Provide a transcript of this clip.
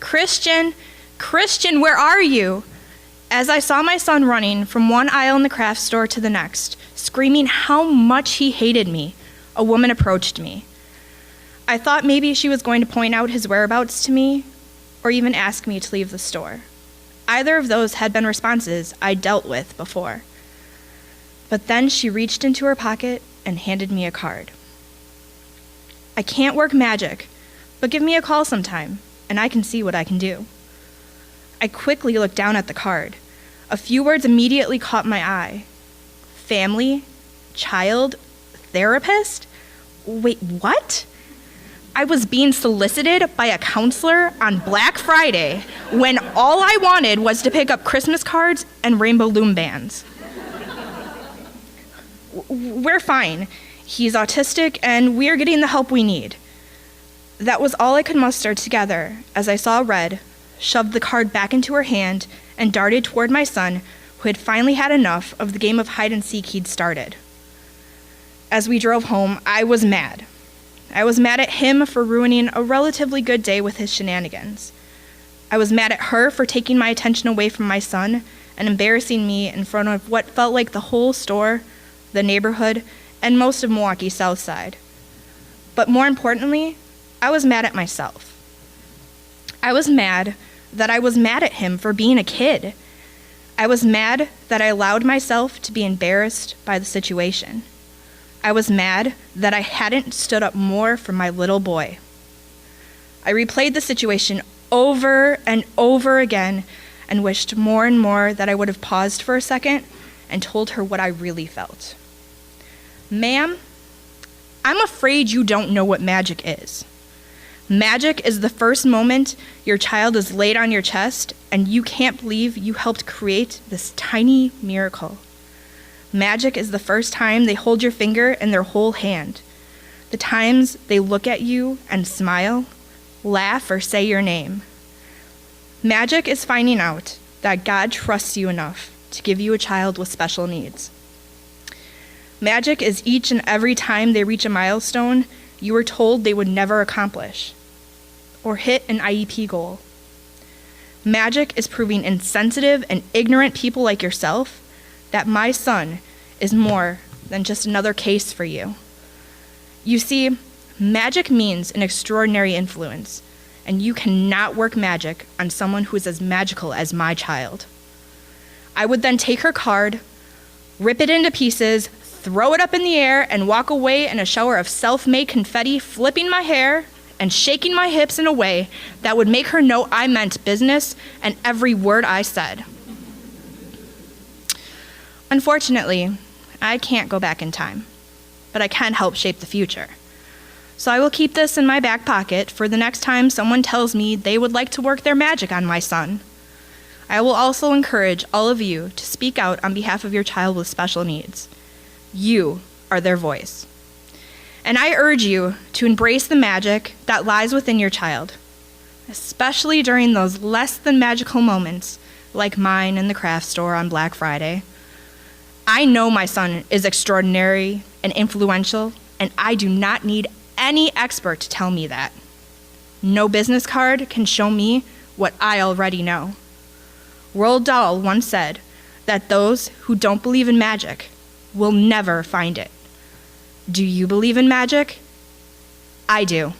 Christian, Christian, where are you?" As I saw my son running from one aisle in the craft store to the next, screaming how much he hated me, a woman approached me. I thought maybe she was going to point out his whereabouts to me, or even ask me to leave the store. Either of those had been responses I dealt with before. But then she reached into her pocket and handed me a card. "I can't work magic, but give me a call sometime, and I can see what I can do." I quickly looked down at the card. A few words immediately caught my eye. Family, child, therapist? Wait, what? I was being solicited by a counselor on Black Friday when all I wanted was to pick up Christmas cards and rainbow loom bands. "We're fine. He's autistic and we're getting the help we need." That was all I could muster together as I saw Red, shoved the card back into her hand, and darted toward my son, who had finally had enough of the game of hide-and-seek he'd started. As we drove home, I was mad. I was mad at him for ruining a relatively good day with his shenanigans. I was mad at her for taking my attention away from my son and embarrassing me in front of what felt like the whole store, the neighborhood, and most of Milwaukee's South Side. But more importantly, I was mad at myself. I was mad that I was mad at him for being a kid. I was mad that I allowed myself to be embarrassed by the situation. I was mad that I hadn't stood up more for my little boy. I replayed the situation over and over again and wished more and more that I would have paused for a second and told her what I really felt. "Ma'am, I'm afraid you don't know what magic is. Magic is the first moment your child is laid on your chest and you can't believe you helped create this tiny miracle. Magic is the first time they hold your finger in their whole hand, the times they look at you and smile, laugh, or say your name. Magic is finding out that God trusts you enough to give you a child with special needs. Magic is each and every time they reach a milestone you were told they would never accomplish, or hit an IEP goal. Magic is proving insensitive and ignorant people like yourself that my son is more than just another case for you. You see, magic means an extraordinary influence, and you cannot work magic on someone who is as magical as my child." I would then take her card, rip it into pieces, throw it up in the air, and walk away in a shower of self-made confetti, flipping my hair and shaking my hips in a way that would make her know I meant business and every word I said. Unfortunately, I can't go back in time, but I can help shape the future. So I will keep this in my back pocket for the next time someone tells me they would like to work their magic on my son. I will also encourage all of you to speak out on behalf of your child with special needs. You are their voice. And I urge you to embrace the magic that lies within your child, especially during those less than magical moments like mine in the craft store on Black Friday. I know my son is extraordinary and influential, and I do not need any expert to tell me that. No business card can show me what I already know. Roald Dahl once said that those who don't believe in magic will never find it. Do you believe in magic? I do.